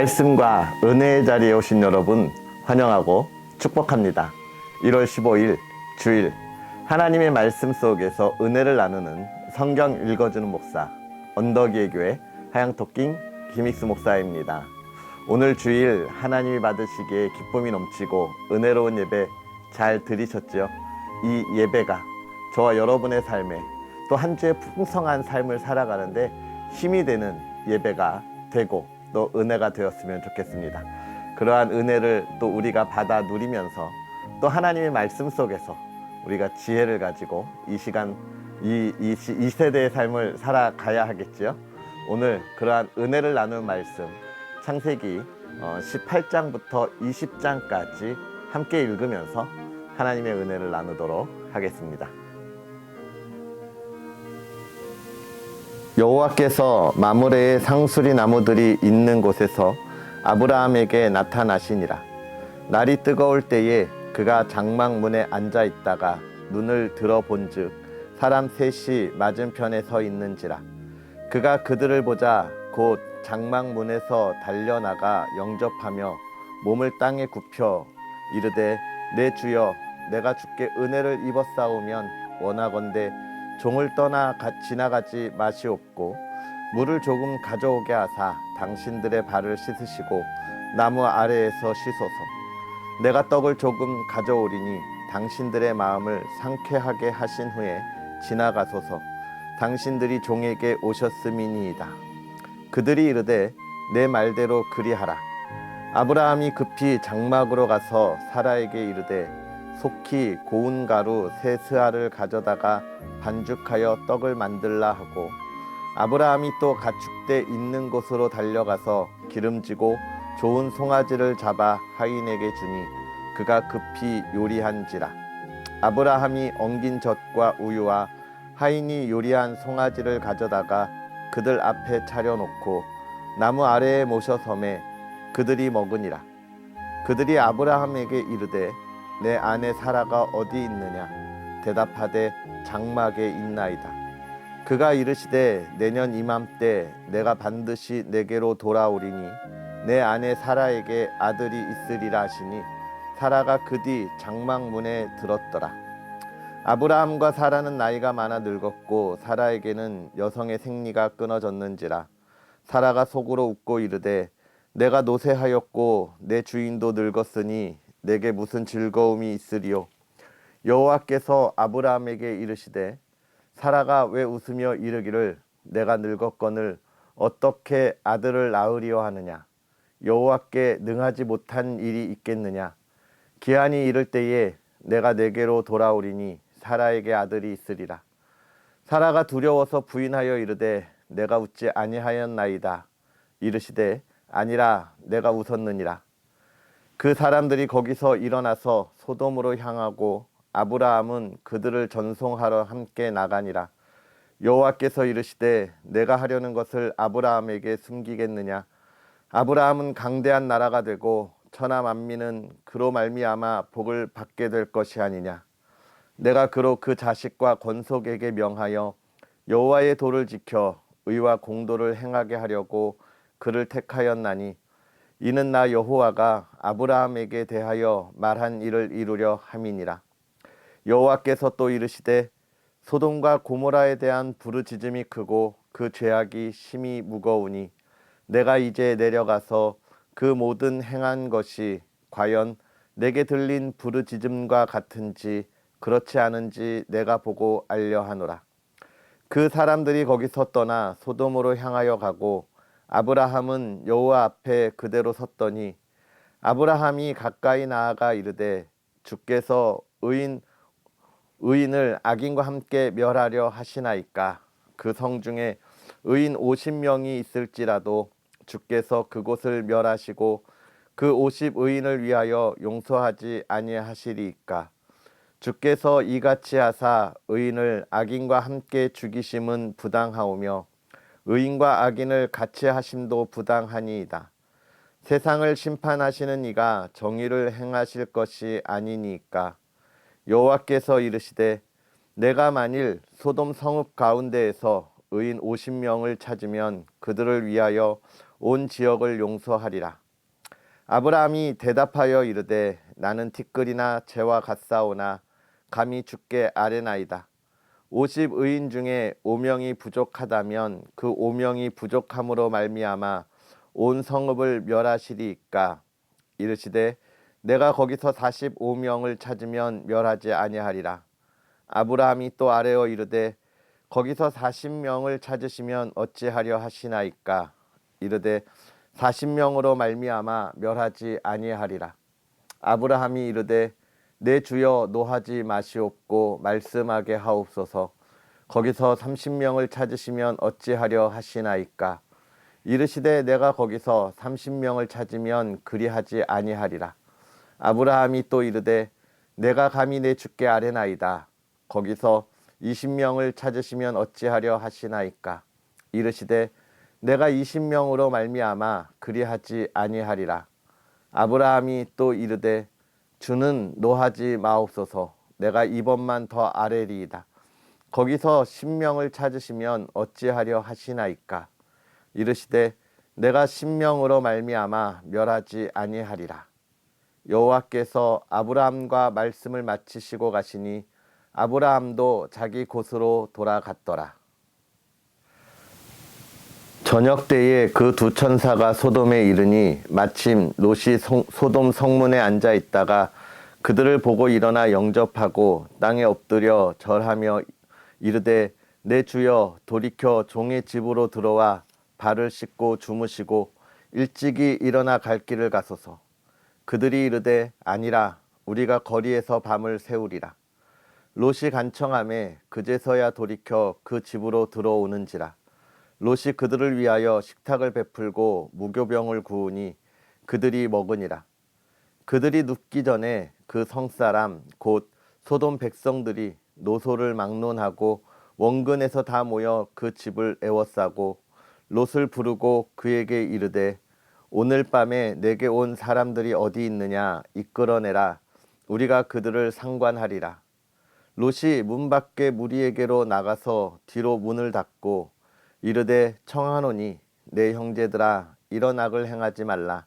말씀과 은혜의 자리에 오신 여러분 환영하고 축복합니다. 1월 15일 주일 하나님의 말씀 속에서 은혜를 나누는 성경 읽어주는 목사 언덕이의 교회 하양토킹 김익수 목사입니다. 오늘 주일 하나님이 받으시기에 기쁨이 넘치고 은혜로운 예배 잘 들으셨죠? 이 예배가 저와 여러분의 삶에 또 한 주의 풍성한 삶을 살아가는데 힘이 되는 예배가 되고 또 은혜가 되었으면 좋겠습니다. 그러한 은혜를 또 우리가 받아 누리면서 또 하나님의 말씀 속에서 우리가 지혜를 가지고 이 시간 이 세대의 삶을 살아가야 하겠지요. 오늘 그러한 은혜를 나누는 말씀 창세기 18장부터 20장까지 함께 읽으면서 하나님의 은혜를 나누도록 하겠습니다. 여호와께서 마므레의 상수리 나무들이 있는 곳에서 아브라함에게 나타나시니라. 날이 뜨거울 때에 그가 장막문에 앉아 있다가 눈을 들어본즉 사람 셋이 맞은편에 서 있는지라. 그가 그들을 보자 곧 장막문에서 달려나가 영접하며 몸을 땅에 굽혀 이르되 내 주여 내가 주께 은혜를 입었사오면 원하건대 종을 떠나 지나가지 마시옵고 물을 조금 가져오게 하사 당신들의 발을 씻으시고 나무 아래에서 씻소서. 내가 떡을 조금 가져오리니 당신들의 마음을 상쾌하게 하신 후에 지나가소서. 당신들이 종에게 오셨음이니이다. 그들이 이르되 내 말대로 그리하라. 아브라함이 급히 장막으로 가서 사라에게 이르되 속히 고운 가루 세 스아를 가져다가 반죽하여 떡을 만들라 하고 아브라함이 또 가축대 있는 곳으로 달려가서 기름지고 좋은 송아지를 잡아 하인에게 주니 그가 급히 요리한지라. 아브라함이 엉긴 젖과 우유와 하인이 요리한 송아지를 가져다가 그들 앞에 차려놓고 나무 아래에 모셔 섬에 그들이 먹으니라. 그들이 아브라함에게 이르되 내 아내 사라가 어디 있느냐? 대답하되 장막에 있나이다. 그가 이르시되 내년 이맘때 내가 반드시 내게로 돌아오리니 내 아내 사라에게 아들이 있으리라 하시니 사라가 그 뒤 장막문에 들었더라. 아브라함과 사라는 나이가 많아 늙었고 사라에게는 여성의 생리가 끊어졌는지라. 사라가 속으로 웃고 이르되 내가 노쇠하였고 내 주인도 늙었으니 내게 무슨 즐거움이 있으리요. 여호와께서 아브라함에게 이르시되 사라가 왜 웃으며 이르기를 내가 늙었거늘 어떻게 아들을 낳으리요 하느냐. 여호와께 능하지 못한 일이 있겠느냐. 기한이 이를 때에 내가 내게로 돌아오리니 사라에게 아들이 있으리라. 사라가 두려워서 부인하여 이르되 내가 웃지 아니하였나이다. 이르시되 아니라 내가 웃었느니라. 그 사람들이 거기서 일어나서 소돔으로 향하고 아브라함은 그들을 전송하러 함께 나가니라. 여호와께서 이르시되 내가 하려는 것을 아브라함에게 숨기겠느냐. 아브라함은 강대한 나라가 되고 천하 만민은 그로 말미암아 복을 받게 될 것이 아니냐. 내가 그로 그 자식과 권속에게 명하여 여호와의 도를 지켜 의와 공도를 행하게 하려고 그를 택하였나니 이는 나 여호와가 아브라함에게 대하여 말한 일을 이루려 함이니라. 여호와께서 또 이르시되 소돔과 고모라에 대한 부르짖음이 크고 그 죄악이 심히 무거우니 내가 이제 내려가서 그 모든 행한 것이 과연 내게 들린 부르짖음과 같은지 그렇지 않은지 내가 보고 알려 하노라. 그 사람들이 거기서 떠나 소돔으로 향하여 가고 아브라함은 여호와 앞에 그대로 섰더니 아브라함이 가까이 나아가 이르되 주께서 의인을 악인과 함께 멸하려 하시나이까. 그 성 중에 의인 50명이 있을지라도 주께서 그곳을 멸하시고 그 50의인을 위하여 용서하지 아니하시리이까. 주께서 이같이 하사 의인을 악인과 함께 죽이심은 부당하오며 의인과 악인을 같이 하심도 부당하니이다. 세상을 심판하시는 이가 정의를 행하실 것이 아니니까. 여호와께서 이르시되 내가 만일 소돔 성읍 가운데에서 의인 50명을 찾으면 그들을 위하여 온 지역을 용서하리라. 아브라함이 대답하여 이르되 나는 티끌이나 재와 같사오나 감히 주께 아뢰나이다. 50의인 중에 5명이 부족하다면 그 5명이 부족함으로 말미암아 온 성읍을 멸하시리이까. 이르시되 내가 거기서 45명을 찾으면 멸하지 아니하리라. 아브라함이 또 아뢰어 이르되 거기서 40명을 찾으시면 어찌하려 하시나이까. 이르되 40명으로 말미암아 멸하지 아니하리라. 아브라함이 이르되 내 주여 노하지 마시옵고 말씀하게 하옵소서. 거기서 30명을 찾으시면 어찌하려 하시나이까. 이르시되 내가 거기서 30명을 찾으면 그리하지 아니하리라. 아브라함이 또 이르되 내가 감히 내 주께 아뢰나이다. 거기서 20명을 찾으시면 어찌하려 하시나이까. 이르시되 내가 20명으로 말미암아 그리하지 아니하리라. 아브라함이 또 이르되 주는 노하지 마옵소서. 내가 이번만 더 아뢰리이다. 거기서 10명을 찾으시면 어찌하려 하시나이까. 이르시되 내가 10명으로 말미암아 멸하지 아니하리라. 여호와께서 아브라함과 말씀을 마치시고 가시니 아브라함도 자기 곳으로 돌아갔더라. 저녁 때에 그 두 천사가 소돔에 이르니 마침 롯이 소돔 성문에 앉아 있다가 그들을 보고 일어나 영접하고 땅에 엎드려 절하며 이르되 내 주여 돌이켜 종의 집으로 들어와 발을 씻고 주무시고 일찍이 일어나 갈 길을 가소서. 그들이 이르되 아니라 우리가 거리에서 밤을 새우리라. 롯이 간청하매 그제서야 돌이켜 그 집으로 들어오는지라. 롯이 그들을 위하여 식탁을 베풀고 무교병을 구우니 그들이 먹으니라. 그들이 눕기 전에 그 성사람 곧 소돔 백성들이 노소를 막론하고 원근에서 다 모여 그 집을 에워싸고 롯을 부르고 그에게 이르되 오늘 밤에 내게 온 사람들이 어디 있느냐 이끌어내라. 우리가 그들을 상관하리라. 롯이 문 밖에 무리에게로 나가서 뒤로 문을 닫고 이르되 청하노니 내 형제들아 이런 악을 행하지 말라.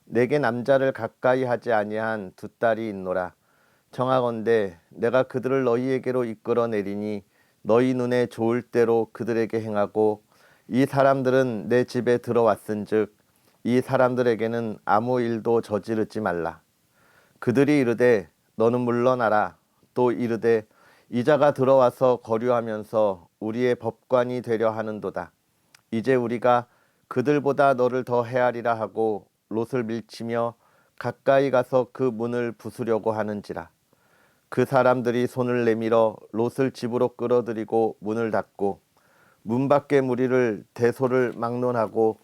내게 남자를 가까이 하지 아니한 두 딸이 있노라. 청하건대 내가 그들을 너희에게로 이끌어내리니 너희 눈에 좋을 대로 그들에게 행하고 이 사람들은 내 집에 들어왔은즉 이 사람들에게는 아무 일도 저지르지 말라. 그들이 이르되 너는 물러나라. 또 이르되 이자가 들어와서 거류하면서 우리의 법관이 되려 하는도다. 이제 우리가 그들보다 너를 더 헤아리라 하고 롯을 밀치며 가까이 가서 그 문을 부수려고 하는지라. 그 사람들이 손을 내밀어 롯을 집으로 끌어들이고 문을 닫고 문 밖의 무리를 대소를 막론하고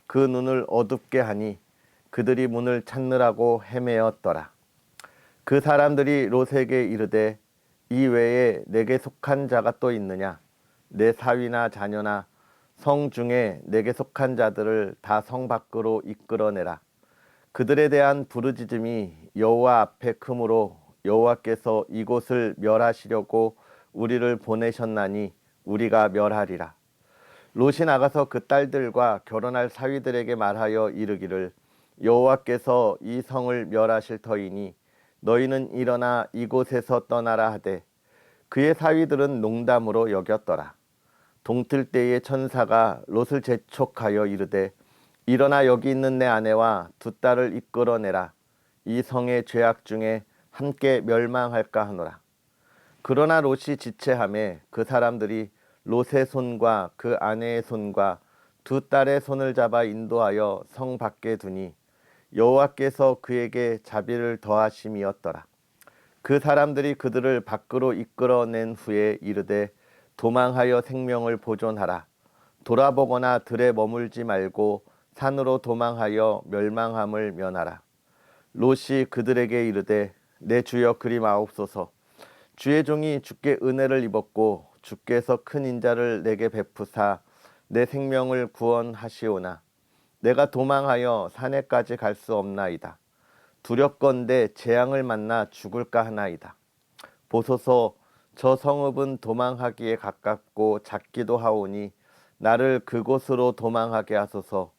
그 눈을 어둡게 하니 그들이 문을 찾느라고 헤매었더라. 그 사람들이 롯에게 이르되 이 외에 내게 속한 자가 또 있느냐? 내 사위나 자녀나 성 중에 내게 속한 자들을 다 성 밖으로 이끌어내라. 그들에 대한 부르짖음이 여호와 앞에 크므로 여호와께서 이곳을 멸하시려고 우리를 보내셨나니 우리가 멸하리라. 롯이 나가서 그 딸들과 결혼할 사위들에게 말하여 이르기를 여호와께서 이 성을 멸하실 터이니 너희는 일어나 이곳에서 떠나라 하되 그의 사위들은 농담으로 여겼더라. 동틀 때에 천사가 롯을 재촉하여 이르되 일어나 여기 있는 내 아내와 두 딸을 이끌어내라. 이 성의 죄악 중에 함께 멸망할까 하노라. 그러나 롯이 지체하매 그 사람들이 롯의 손과 그 아내의 손과 두 딸의 손을 잡아 인도하여 성 밖에 두니 여호와께서 그에게 자비를 더하심이었더라. 그 사람들이 그들을 밖으로 이끌어낸 후에 이르되 도망하여 생명을 보존하라. 돌아보거나 들에 머물지 말고 산으로 도망하여 멸망함을 면하라. 롯이 그들에게 이르되 내 주여 그리 마옵소서. 주의 종이 주께 은혜를 입었고 주께서 큰 인자를 내게 베푸사 내 생명을 구원하시오나 내가 도망하여 산에까지 갈 수 없나이다. 두렵건대 재앙을 만나 죽을까 하나이다. 보소서 저 성읍은 도망하기에 가깝고 작기도 하오니 나를 그곳으로 도망하게 하소서.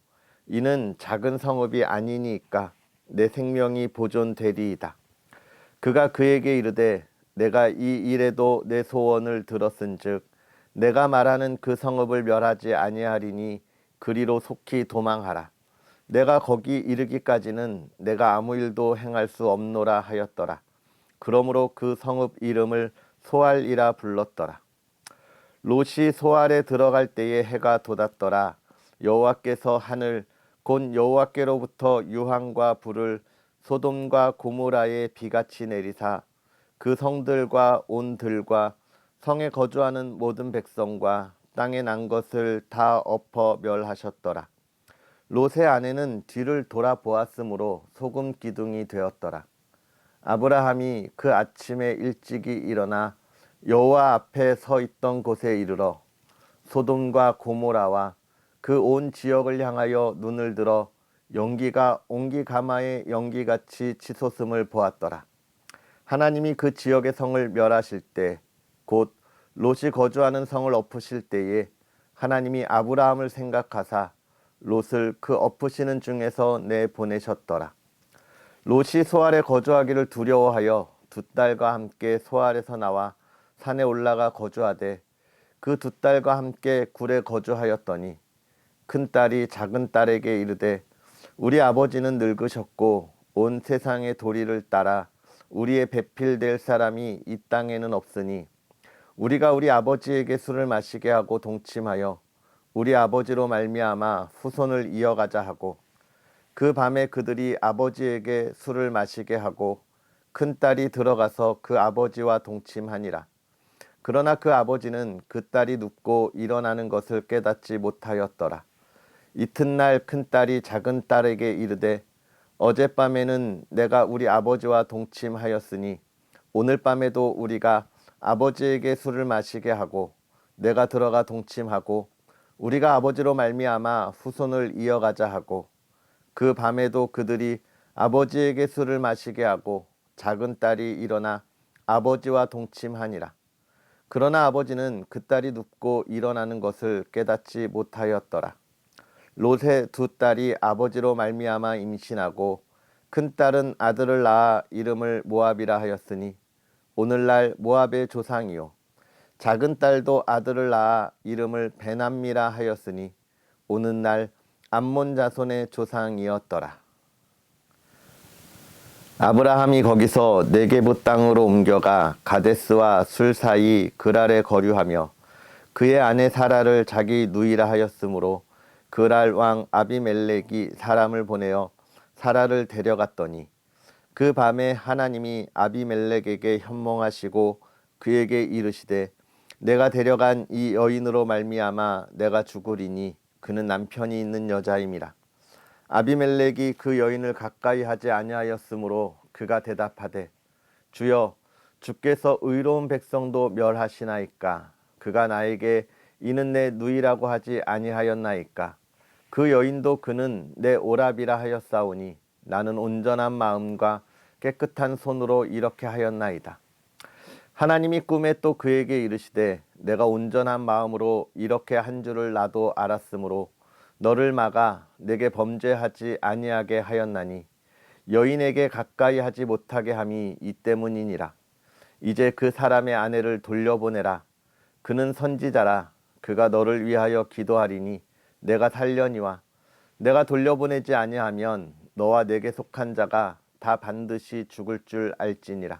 이는 작은 성읍이 아니니까 내 생명이 보존되리이다. 그가 그에게 이르되 내가 이 일에도 내 소원을 들었은즉 내가 말하는 그 성읍을 멸하지 아니하리니 그리로 속히 도망하라. 내가 거기 이르기까지는 내가 아무 일도 행할 수 없노라 하였더라. 그러므로 그 성읍 이름을 소알이라 불렀더라. 롯이 소알에 들어갈 때에 해가 돋았더라. 여호와께서 하늘 곧 여호와께로부터 유황과 불을 소돔과 고모라에 비같이 내리사 그 성들과 온 들과 성에 거주하는 모든 백성과 땅에 난 것을 다 엎어 멸하셨더라. 롯의 아내는 뒤를 돌아보았으므로 소금 기둥이 되었더라. 아브라함이 그 아침에 일찍이 일어나 여호와 앞에 서 있던 곳에 이르러 소돔과 고모라와 그 온 지역을 향하여 눈을 들어 연기가 옹기 가마의 연기같이 치솟음을 보았더라. 하나님이 그 지역의 성을 멸하실 때 곧 롯이 거주하는 성을 엎으실 때에 하나님이 아브라함을 생각하사 롯을 그 엎으시는 중에서 내보내셨더라. 롯이 소알에 거주하기를 두려워하여 두 딸과 함께 소알에서 나와 산에 올라가 거주하되 그 두 딸과 함께 굴에 거주하였더니 큰 딸이 작은 딸에게 이르되 우리 아버지는 늙으셨고 온 세상의 도리를 따라 우리의 배필될 사람이 이 땅에는 없으니 우리가 우리 아버지에게 술을 마시게 하고 동침하여 우리 아버지로 말미암아 후손을 이어가자 하고 그 밤에 그들이 아버지에게 술을 마시게 하고 큰 딸이 들어가서 그 아버지와 동침하니라. 그러나 그 아버지는 그 딸이 눕고 일어나는 것을 깨닫지 못하였더라. 이튿날 큰 딸이 작은 딸에게 이르되 어젯밤에는 내가 우리 아버지와 동침하였으니 오늘 밤에도 우리가 아버지에게 술을 마시게 하고 내가 들어가 동침하고 우리가 아버지로 말미암아 후손을 이어가자 하고 그 밤에도 그들이 아버지에게 술을 마시게 하고 작은 딸이 일어나 아버지와 동침하니라. 그러나 아버지는 그 딸이 눕고 일어나는 것을 깨닫지 못하였더라. 롯의 두 딸이 아버지로 말미암아 임신하고 큰 딸은 아들을 낳아 이름을 모압이라 하였으니 오늘날 모압의 조상이요 작은 딸도 아들을 낳아 이름을 베남미라 하였으니 오늘날 암몬 자손의 조상이었더라. 아브라함이 거기서 네게부 땅으로 옮겨가 가데스와 술 사이 그랄에 거류하며 그의 아내 사라를 자기 누이라 하였으므로 그랄 왕 아비멜렉이 사람을 보내어 사라를 데려갔더니 그 밤에 하나님이 아비멜렉에게 현몽하시고 그에게 이르시되 내가 데려간 이 여인으로 말미암아 내가 죽으리니 그는 남편이 있는 여자임이라. 아비멜렉이 그 여인을 가까이 하지 아니하였으므로 그가 대답하되 주여 주께서 의로운 백성도 멸하시나이까. 그가 나에게 이는 내 누이라고 하지 아니하였나이까. 그 여인도 그는 내 오랍이라 하였사오니 나는 온전한 마음과 깨끗한 손으로 이렇게 하였나이다. 하나님이 꿈에 또 그에게 이르시되 내가 온전한 마음으로 이렇게 한 줄을 나도 알았으므로 너를 막아 내게 범죄하지 아니하게 하였나니 여인에게 가까이 하지 못하게 함이 이 때문이니라. 이제 그 사람의 아내를 돌려보내라. 그는 선지자라. 그가 너를 위하여 기도하리니 내가 살려니와 내가 돌려보내지 아니하면 너와 내게 속한 자가 다 반드시 죽을 줄 알지니라.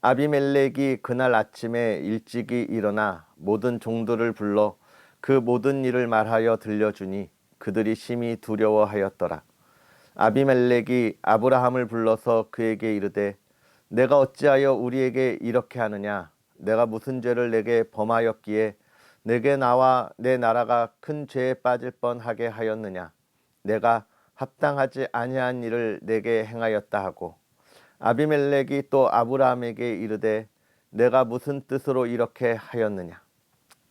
아비멜렉이 그날 아침에 일찍이 일어나 모든 종들을 불러 그 모든 일을 말하여 들려주니 그들이 심히 두려워하였더라. 아비멜렉이 아브라함을 불러서 그에게 이르되 내가 어찌하여 우리에게 이렇게 하느냐. 내가 무슨 죄를 내게 범하였기에 내게 나와 내 나라가 큰 죄에 빠질 뻔하게 하였느냐. 내가 합당하지 아니한 일을 내게 행하였다 하고 아비멜렉이 또 아브라함에게 이르되 내가 무슨 뜻으로 이렇게 하였느냐.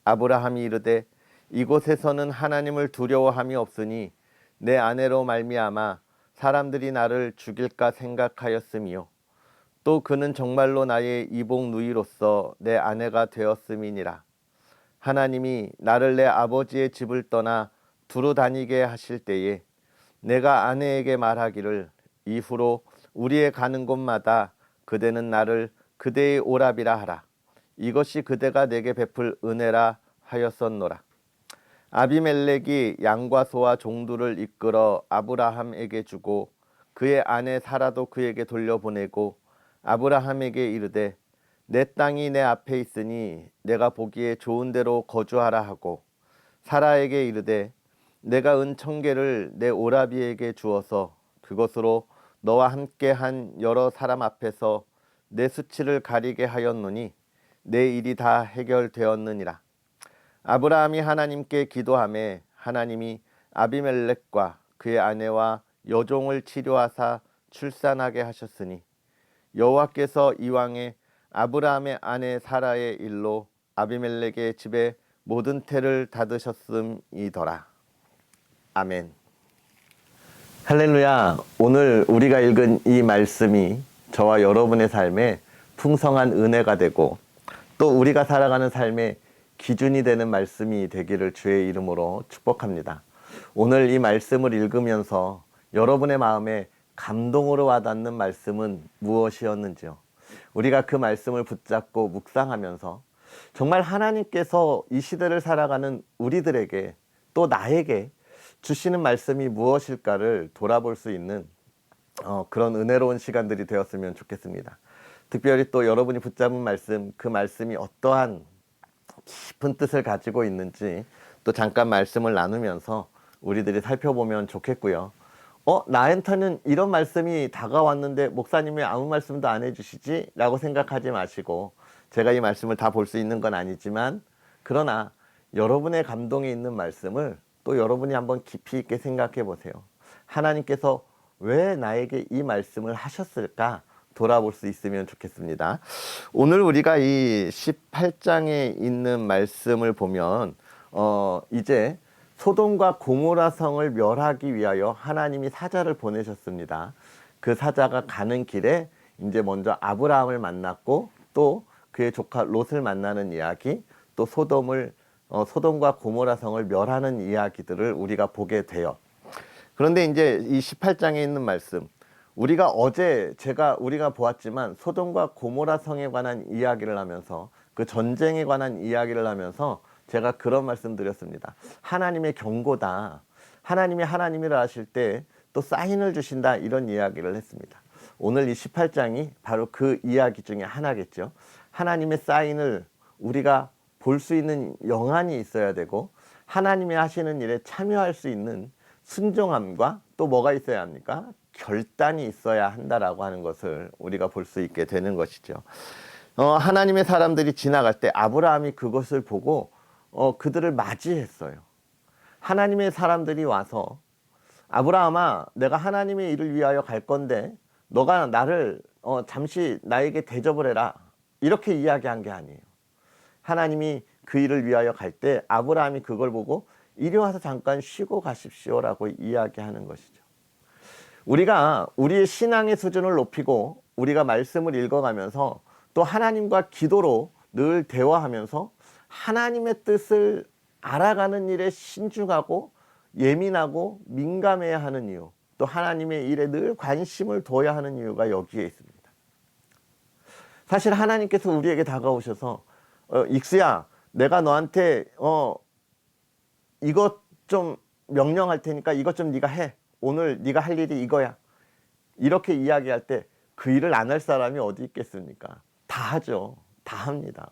아브라함이 이르되 이곳에서는 하나님을 두려워함이 없으니 내 아내로 말미암아 사람들이 나를 죽일까 생각하였음이요 또 그는 정말로 나의 이복 누이로서 내 아내가 되었음이니라. 하나님이 나를 내 아버지의 집을 떠나 두루 다니게 하실 때에 내가 아내에게 말하기를 이후로 우리의 가는 곳마다 그대는 나를 그대의 오랍이라 하라. 이것이 그대가 내게 베풀 은혜라 하였었노라. 아비멜렉이 양과 소와 종들을 이끌어 아브라함에게 주고 그의 아내 사라도 그에게 돌려보내고 아브라함에게 이르되 내 땅이 내 앞에 있으니 내가 보기에 좋은 데로 거주하라 하고 사라에게 이르되 내가 은 청계를 내 오라비에게 주어서 그것으로 너와 함께 한 여러 사람 앞에서 내 수치를 가리게 하였노니 내 일이 다 해결되었느니라. 아브라함이 하나님께 기도하매 하나님이 아비멜렉과 그의 아내와 여종을 치료하사 출산하게 하셨으니 여호와께서 이왕에 아브라함의 아내 사라의 일로 아비멜렉의 집에 모든 태를 닫으셨음이더라. 아멘. 할렐루야. 오늘 우리가 읽은 이 말씀이 저와 여러분의 삶에 풍성한 은혜가 되고 또 우리가 살아가는 삶의 기준이 되는 말씀이 되기를 주의 이름으로 축복합니다. 오늘 이 말씀을 읽으면서 여러분의 마음에 감동으로 와닿는 말씀은 무엇이었는지요? 우리가 그 말씀을 붙잡고 묵상하면서 정말 하나님께서 이 시대를 살아가는 우리들에게 또 나에게 주시는 말씀이 무엇일까를 돌아볼 수 있는 그런 은혜로운 시간들이 되었으면 좋겠습니다. 특별히 또 여러분이 붙잡은 말씀, 그 말씀이 어떠한 깊은 뜻을 가지고 있는지 또 잠깐 말씀을 나누면서 우리들이 살펴보면 좋겠고요. 나한테는 이런 말씀이 다가왔는데 목사님이 아무 말씀도 안 해주시지? 라고 생각하지 마시고, 제가 이 말씀을 다 볼 수 있는 건 아니지만 그러나 여러분의 감동이 있는 말씀을 또 여러분이 한번 깊이 있게 생각해 보세요. 하나님께서 왜 나에게 이 말씀을 하셨을까 돌아볼 수 있으면 좋겠습니다. 오늘 우리가 이 18장에 있는 말씀을 보면 이제 소돔과 고모라 성을 멸하기 위하여 하나님이 사자를 보내셨습니다. 그 사자가 가는 길에 이제 먼저 아브라함을 만났고 또 그의 조카 롯을 만나는 이야기, 또 소돔과 고모라 성을 멸하는 이야기들을 우리가 보게 돼요. 그런데 이제 이 18장에 있는 말씀, 우리가 우리가 보았지만 소돔과 고모라 성에 관한 이야기를 하면서 그 전쟁에 관한 이야기를 하면서 제가 그런 말씀 드렸습니다. 하나님의 경고다. 하나님이 하나님이라 하실 때 또 사인을 주신다, 이런 이야기를 했습니다. 오늘 이 18장이 바로 그 이야기 중에 하나겠죠. 하나님의 사인을 우리가 볼 수 있는 영안이 있어야 되고 하나님이 하시는 일에 참여할 수 있는 순종함과 또 뭐가 있어야 합니까? 결단이 있어야 한다라고 하는 것을 우리가 볼 수 있게 되는 것이죠. 하나님의 사람들이 지나갈 때 아브라함이 그것을 보고 그들을 맞이했어요. 하나님의 사람들이 와서 아브라함아, 내가 하나님의 일을 위하여 갈 건데 너가 나를 잠시 나에게 대접을 해라, 이렇게 이야기한 게 아니에요. 하나님이 그 일을 위하여 갈 때 아브라함이 그걸 보고 이리 와서 잠깐 쉬고 가십시오라고 이야기하는 것이죠. 우리가 우리의 신앙의 수준을 높이고 우리가 말씀을 읽어가면서 또 하나님과 기도로 늘 대화하면서 하나님의 뜻을 알아가는 일에 신중하고 예민하고 민감해야 하는 이유, 또 하나님의 일에 늘 관심을 둬야 하는 이유가 여기에 있습니다. 사실 하나님께서 우리에게 다가오셔서 익수야, 내가 너한테 이것 좀 명령할 테니까 이것 좀 네가 해. 오늘 네가 할 일이 이거야. 이렇게 이야기할 때 그 일을 안 할 사람이 어디 있겠습니까? 다 하죠. 다 합니다.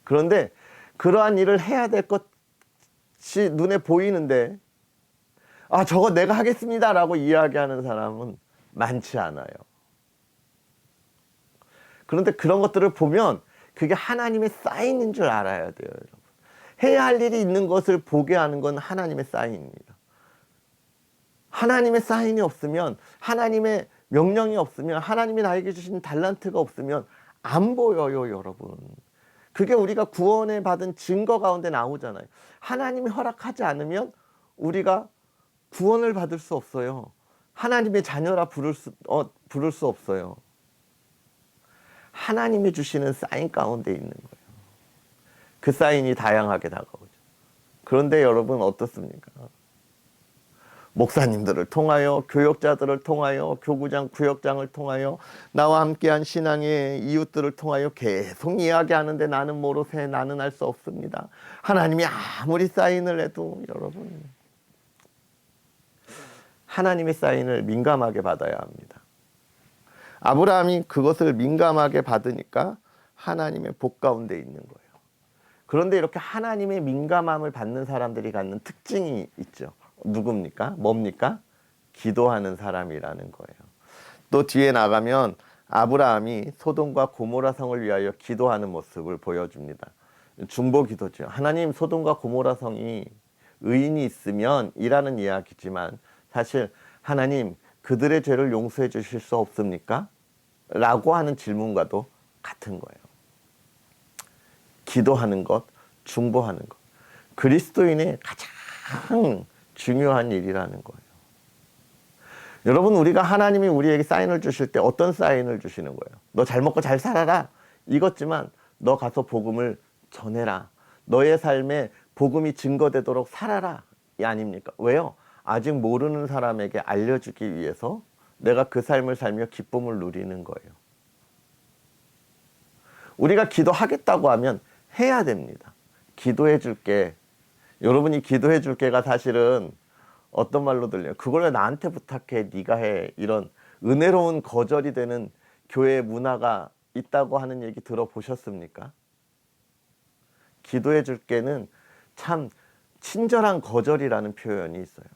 그런데 그러한 일을 해야 될 것이 눈에 보이는데 저거 내가 하겠습니다 라고 이야기하는 사람은 많지 않아요. 그런데 그런 것들을 보면 그게 하나님의 사인인 줄 알아야 돼요, 여러분. 해야 할 일이 있는 것을 보게 하는 건 하나님의 사인입니다. 하나님의 사인이 없으면, 하나님의 명령이 없으면, 하나님이 나에게 주신 달란트가 없으면 안 보여요, 여러분. 그게 우리가 구원을 받은 증거 가운데 나오잖아요. 하나님이 허락하지 않으면 우리가 구원을 받을 수 없어요. 하나님의 자녀라 부를 수 없어요. 하나님이 주시는 사인 가운데 있는 거예요. 그 사인이 다양하게 다가오죠. 그런데 여러분 어떻습니까? 목사님들을 통하여, 교역자들을 통하여, 교구장, 구역장을 통하여, 나와 함께한 신앙의 이웃들을 통하여 계속 이야기하는데 나는 모르세, 나는 알 수 없습니다. 하나님이 아무리 사인을 해도 여러분, 하나님의 사인을 민감하게 받아야 합니다. 아브라함이 그것을 민감하게 받으니까 하나님의 복 가운데 있는 거예요. 그런데 이렇게 하나님의 민감함을 받는 사람들이 갖는 특징이 있죠. 누굽니까? 뭡니까? 기도하는 사람이라는 거예요. 또 뒤에 나가면 아브라함이 소돔과 고모라 성을 위하여 기도하는 모습을 보여줍니다. 중보 기도죠. 하나님, 소돔과 고모라 성이 의인이 있으면 이라는 이야기지만 사실 하나님, 그들의 죄를 용서해 주실 수 없습니까? 라고 하는 질문과도 같은 거예요. 기도하는 것, 중보하는 것, 그리스도인의 가장 중요한 일이라는 거예요. 여러분, 우리가 하나님이 우리에게 사인을 주실 때 어떤 사인을 주시는 거예요? 너 잘 먹고 잘 살아라 이것지만 너 가서 복음을 전해라, 너의 삶에 복음이 증거되도록 살아라 이 아닙니까? 왜요? 아직 모르는 사람에게 알려주기 위해서 내가 그 삶을 살며 기쁨을 누리는 거예요. 우리가 기도하겠다고 하면 해야 됩니다. 기도해 줄게. 여러분이 기도해 줄게가 사실은 어떤 말로 들려요? 그걸 왜 나한테 부탁해, 네가 해. 이런 은혜로운 거절이 되는 교회 문화가 있다고 하는 얘기 들어보셨습니까? 기도해 줄게는 참 친절한 거절이라는 표현이 있어요.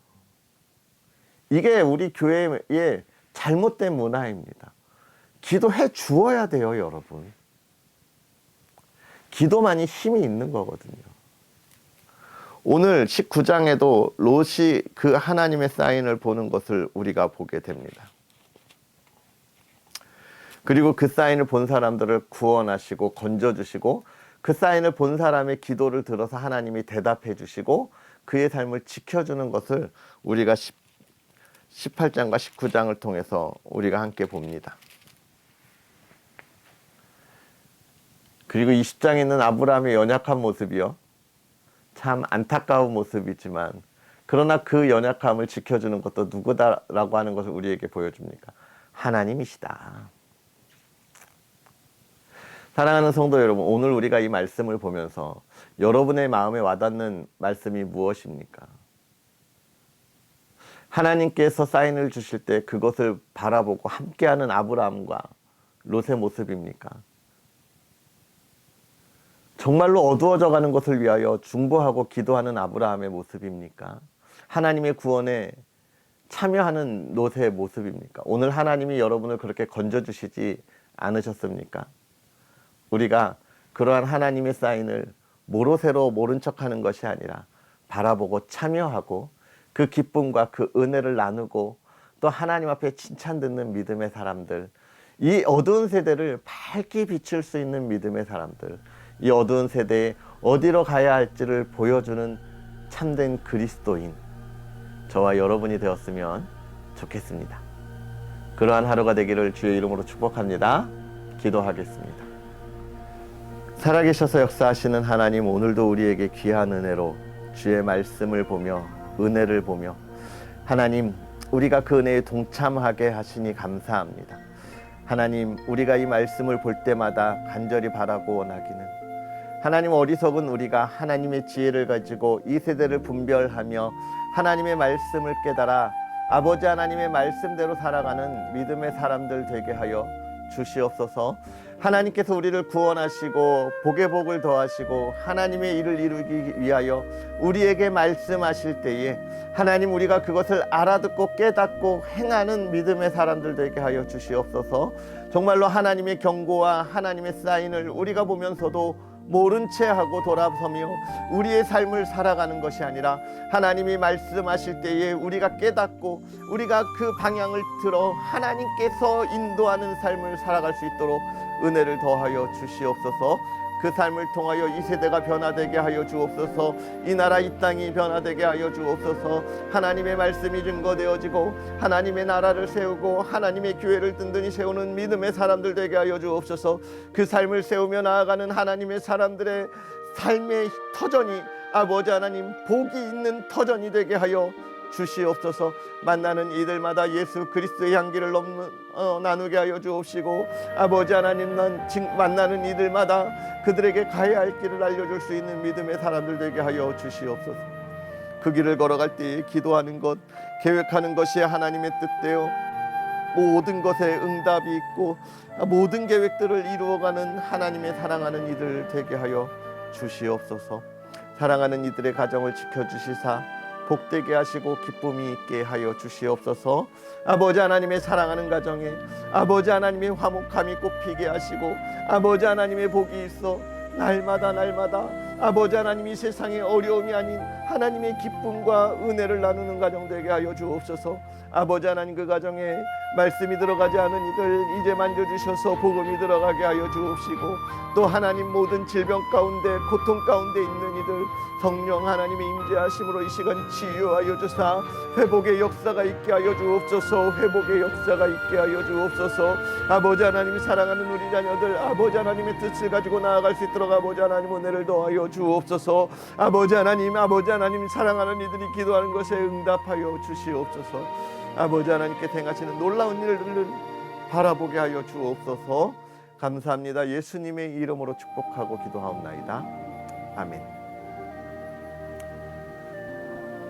이게 우리 교회의 잘못된 문화입니다. 기도해 주어야 돼요, 여러분. 기도만이 힘이 있는 거거든요. 오늘 19장에도 롯이 그 하나님의 사인을 보는 것을 우리가 보게 됩니다. 그리고 그 사인을 본 사람들을 구원하시고 건져주시고, 그 사인을 본 사람의 기도를 들어서 하나님이 대답해 주시고 그의 삶을 지켜주는 것을 우리가 18장과 19장을 통해서 우리가 함께 봅니다. 그리고 20장에 있는 아브라함의 연약한 모습이요, 참 안타까운 모습이지만 그러나 그 연약함을 지켜주는 것도 누구다라고 하는 것을 우리에게 보여줍니까? 하나님이시다. 사랑하는 성도 여러분, 오늘 우리가 이 말씀을 보면서 여러분의 마음에 와닿는 말씀이 무엇입니까? 하나님께서 사인을 주실 때 그것을 바라보고 함께하는 아브라함과 롯의 모습입니까? 정말로 어두워져 가는 것을 위하여 중보하고 기도하는 아브라함의 모습입니까? 하나님의 구원에 참여하는 롯의 모습입니까? 오늘 하나님이 여러분을 그렇게 건져주시지 않으셨습니까? 우리가 그러한 하나님의 사인을 모로새로 모른 척하는 것이 아니라 바라보고 참여하고 그 기쁨과 그 은혜를 나누고 또 하나님 앞에 칭찬 듣는 믿음의 사람들, 이 어두운 세대를 밝게 비출 수 있는 믿음의 사람들, 이 어두운 세대에 어디로 가야 할지를 보여주는 참된 그리스도인, 저와 여러분이 되었으면 좋겠습니다. 그러한 하루가 되기를 주의 이름으로 축복합니다. 기도하겠습니다. 살아계셔서 역사하시는 하나님, 오늘도 우리에게 귀한 은혜로 주의 말씀을 보며 은혜를 보며 하나님, 우리가 그 은혜에 동참하게 하시니 감사합니다. 하나님, 우리가 이 말씀을 볼 때마다 간절히 바라고 원하기는, 하나님, 어리석은 우리가 하나님의 지혜를 가지고 이 세대를 분별하며 하나님의 말씀을 깨달아 아버지 하나님의 말씀대로 살아가는 믿음의 사람들 되게 하여 주시옵소서. 하나님께서 우리를 구원하시고 복의 복을 더하시고 하나님의 일을 이루기 위하여 우리에게 말씀하실 때에 하나님, 우리가 그것을 알아듣고 깨닫고 행하는 믿음의 사람들 되게 하여 주시옵소서. 정말로 하나님의 경고와 하나님의 사인을 우리가 보면서도 모른 채 하고 돌아서며 우리의 삶을 살아가는 것이 아니라 하나님이 말씀하실 때에 우리가 깨닫고 우리가 그 방향을 들어 하나님께서 인도하는 삶을 살아갈 수 있도록 은혜를 더하여 주시옵소서. 그 삶을 통하여 이 세대가 변화되게 하여 주옵소서. 이 나라 이 땅이 변화되게 하여 주옵소서. 하나님의 말씀이 증거되어지고 하나님의 나라를 세우고 하나님의 교회를 든든히 세우는 믿음의 사람들 되게 하여 주옵소서. 그 삶을 세우며 나아가는 하나님의 사람들의 삶의 터전이 아버지 하나님 복이 있는 터전이 되게 하여 주시옵소서. 만나는 이들마다 예수 그리스도의 향기를 나누게 하여 주옵시고, 아버지 하나님, 만나는 이들마다 그들에게 가야 할 길을 알려줄 수 있는 믿음의 사람들 되게 하여 주시옵소서. 그 길을 걸어갈 때 기도하는 것, 계획하는 것이 하나님의 뜻대요 모든 것에 응답이 있고 모든 계획들을 이루어가는 하나님의 사랑하는 이들 되게 하여 주시옵소서. 사랑하는 이들의 가정을 지켜주시사 복되게 하시고 기쁨이 있게 하여 주시옵소서. 아버지 하나님의 사랑하는 가정에 아버지 하나님의 화목함이 꽃피게 하시고, 아버지 하나님의 복이 있어 날마다 아버지 하나님, 이 세상의 어려움이 아닌 하나님의 기쁨과 은혜를 나누는 가정 되게 하여 주옵소서. 아버지 하나님, 그 가정에 말씀이 들어가지 않은 이들 이제 만져주셔서 복음이 들어가게 하여 주옵시고, 또 하나님, 모든 질병 가운데 고통 가운데 있는 이들 성령 하나님의 임재하심으로 이 시간 치유하여 주사 회복의 역사가 있게 하여 주옵소서. 회복의 역사가 있게 하여 주옵소서. 아버지 하나님, 사랑하는 우리 자녀들 아버지 하나님의 뜻을 가지고 나아갈 수 있도록 아버지 하나님 은혜를 더하여 주옵소서. 아버지 하나님, 사랑하는 이들이 기도하는 것에 응답하여 주시옵소서. 아버지 하나님께 행하시는 놀라운 일들을 바라보게 하여 주옵소서. 감사합니다. 예수님의 이름으로 축복하고 기도하옵나이다. 아멘.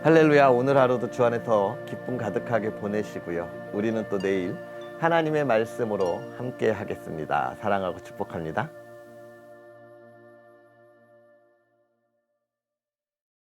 할렐루야. 오늘 하루도 주 안에서 기쁨 가득하게 보내시고요. 우리는 또 내일 하나님의 말씀으로 함께 하겠습니다. 사랑하고 축복합니다.